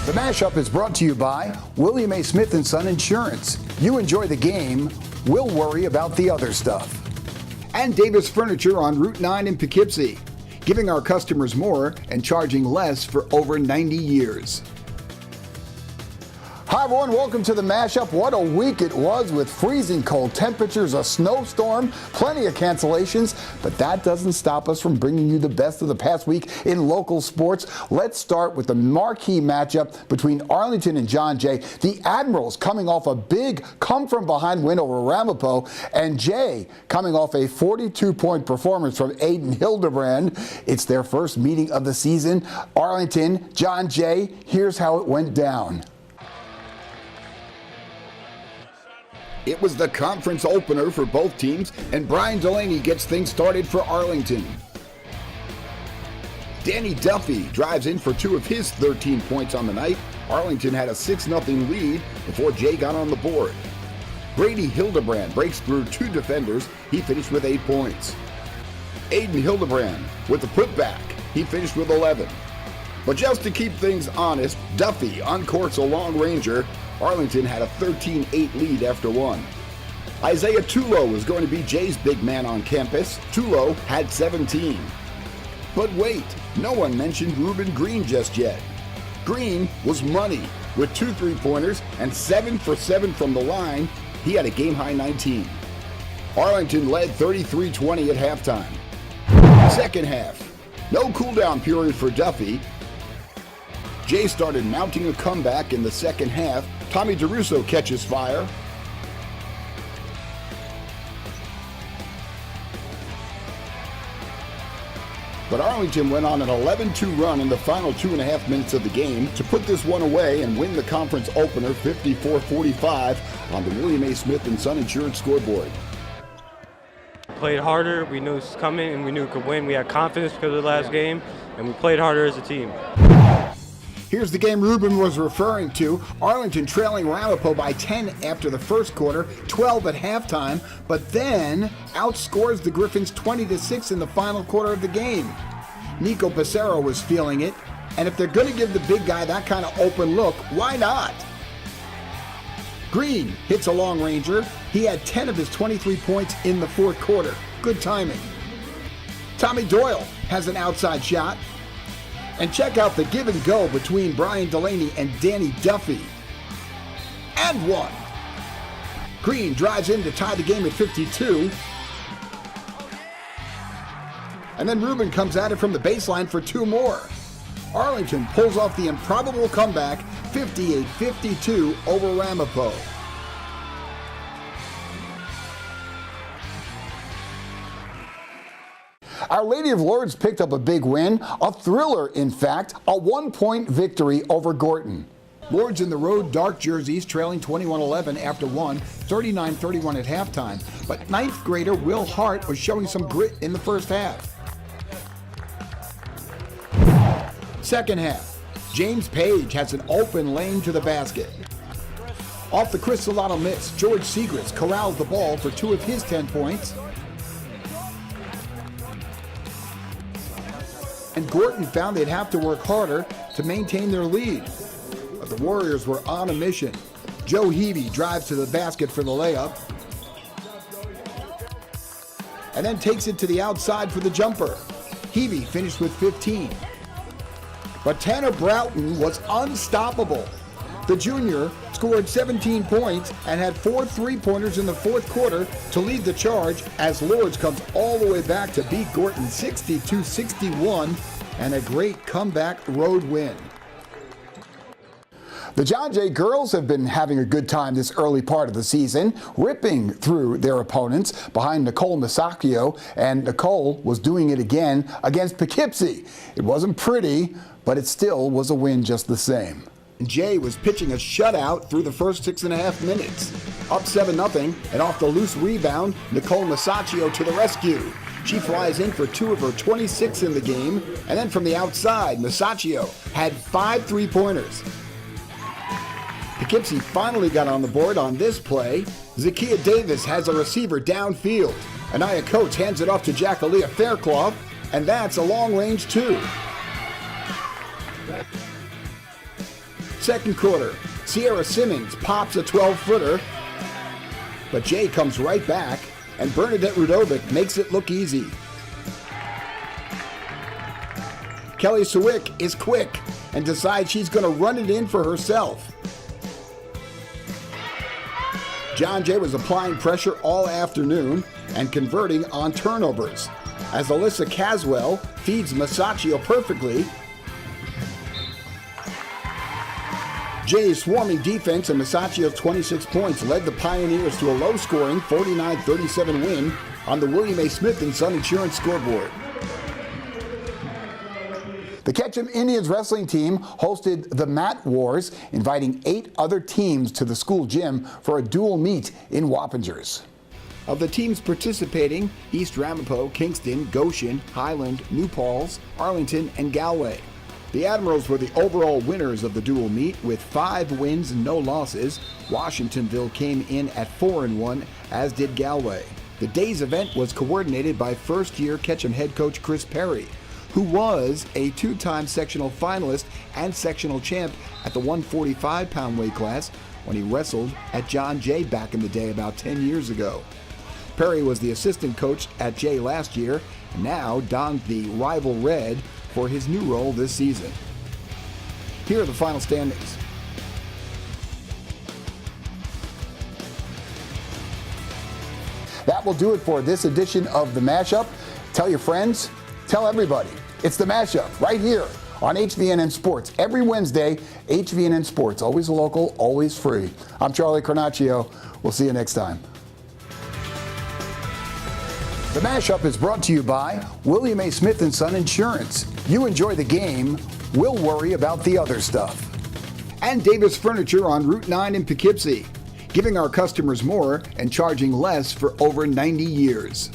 The Mashup is brought to you by William A. Smith & Son Insurance. You enjoy the game, we'll worry about the other stuff. And Davis Furniture on Route 9 in Poughkeepsie, giving our customers more and charging less for over 90 years. Hi everyone, welcome to the Mashup. What a week it was with freezing cold temperatures, a snowstorm, plenty of cancellations, but that doesn't stop us from bringing you the best of the past week in local sports. Let's start with the marquee matchup between Arlington and John Jay. The Admirals coming off a big come-from-behind win over Ramapo, and Jay coming off a 42-point performance from Aiden Hildebrand. It's their first meeting of the season. Arlington, John Jay, here's how it went down. It was the conference opener for both teams, and Brian Delaney gets things started for Arlington. Danny Duffy drives in for 2 of his 13 points on the night. Arlington had a 6-0 lead before Jay got on the board. Brady Hildebrand breaks through 2 defenders. He finished with 8 points. Aiden Hildebrand with the putback. He finished with 11. But just to keep things honest, Duffy uncorks a long ranger. Arlington had a 13-8 lead after 1. Isaiah Tulo was going to be Jay's big man on campus. Tulo had 17. But wait, no one mentioned Ruben Green just yet. Green was money with 2 3-pointers and 7 for 7 from the line. He had a game-high 19. Arlington led 33-20 at halftime. Second half, no cool-down period for Duffy. Jay started mounting a comeback in the second half. Tommy DeRusso catches fire. But Arlington went on an 11-2 run in the final 2.5 minutes of the game to put this one away and win the conference opener 54-45 on the William A. Smith & Son Insurance scoreboard. Played harder, we knew it was coming, and we knew we could win. We had confidence because of the last game, and we played harder as a team. Here's the game Ruben was referring to. Arlington trailing Ramapo by 10 after the first quarter, 12 at halftime, but then outscores the Griffins 20-6 in the final quarter of the game. Nico Passero was feeling it, and if they're going to give the big guy that kind of open look, why not? Green hits a long ranger. He had 10 of his 23 points in the fourth quarter. Good timing. Tommy Doyle has an outside shot. And check out the give and go between Brian Delaney and Danny Duffy. And 1. Green drives in to tie the game at 52. And then Ruben comes at it from the baseline for 2 more. Arlington pulls off the improbable comeback, 58-52 over Ramapo. Our Lady of Lourdes picked up a big win, a thriller in fact, a 1-point victory over Gorton. Lourdes in the road dark jerseys trailing 21-11 after 1, 39-31 at halftime, but 9th grader Will Hart was showing some grit in the first half. Second half, James Page has an open lane to the basket. Off the Cristalato miss, George Segrist corrals the ball for 2 of his 10 points. And Gorton found they'd have to work harder to maintain their lead. But the Warriors were on a mission. Joe Heavey drives to the basket for the layup. And then takes it to the outside for the jumper. Heavey finished with 15. But Tanner Broughton was unstoppable. The junior scored 17 points and had 4 3-pointers in the fourth quarter to lead the charge as Lourdes comes all the way back to beat Gorton 62-61 and a great comeback road win. The John Jay girls have been having a good time this early part of the season, ripping through their opponents behind Nicole Masacchio, and Nicole was doing it again against Poughkeepsie. It wasn't pretty, but it still was a win just the same. Jay was pitching a shutout through the first 6.5 minutes. Up 7-0, and off the loose rebound, Nicole Masacchio to the rescue. She flies in for 2 of her 26 in the game, and then from the outside, Masacchio had 5 3-pointers. Poughkeepsie finally got on the board on this play. Zakiya Davis has a receiver downfield. Anaya Coates hands it off to Jackalia Faircloth, and that's a long range 2. second quarter. Sierra Simmons pops a 12-footer, but Jay comes right back, and Bernadette Rudovic makes it look easy. Kelly Sawick is quick and decides she's going to run it in for herself. John Jay was applying pressure all afternoon and converting on turnovers, as Alyssa Caswell feeds Masaccio perfectly. Jay's swarming defense and Masaccio's 26 points led the Pioneers to a low-scoring 49-37 win on the William A. Smith & Son Insurance scoreboard. The Ketcham Indians wrestling team hosted the Mat Wars, inviting 8 other teams to the school gym for a dual meet in Wappingers. Of the teams participating, East Ramapo, Kingston, Goshen, Highland, New Paltz, Arlington, and Galway. The Admirals were the overall winners of the dual meet with 5 wins and no losses. Washingtonville came in at 4-1, as did Galway. The day's event was coordinated by first-year Ketcham head coach Chris Perry, who was a 2-time sectional finalist and sectional champ at the 145-pound weight class when he wrestled at John Jay back in the day about 10 years ago. Perry was the assistant coach at Jay last year and now donned the rival red for his new role this season. Here are the final standings. That will do it for this edition of The Mashup. Tell your friends, tell everybody. It's The Mashup right here on HVNN Sports. Every Wednesday, HVNN Sports. Always local, always free. I'm Charlie Cornacchio. We'll see you next time. The Mashup is brought to you by William A. Smith & Son Insurance. You enjoy the game, we'll worry about the other stuff. And Davis Furniture on Route 9 in Poughkeepsie, giving our customers more and charging less for over 90 years.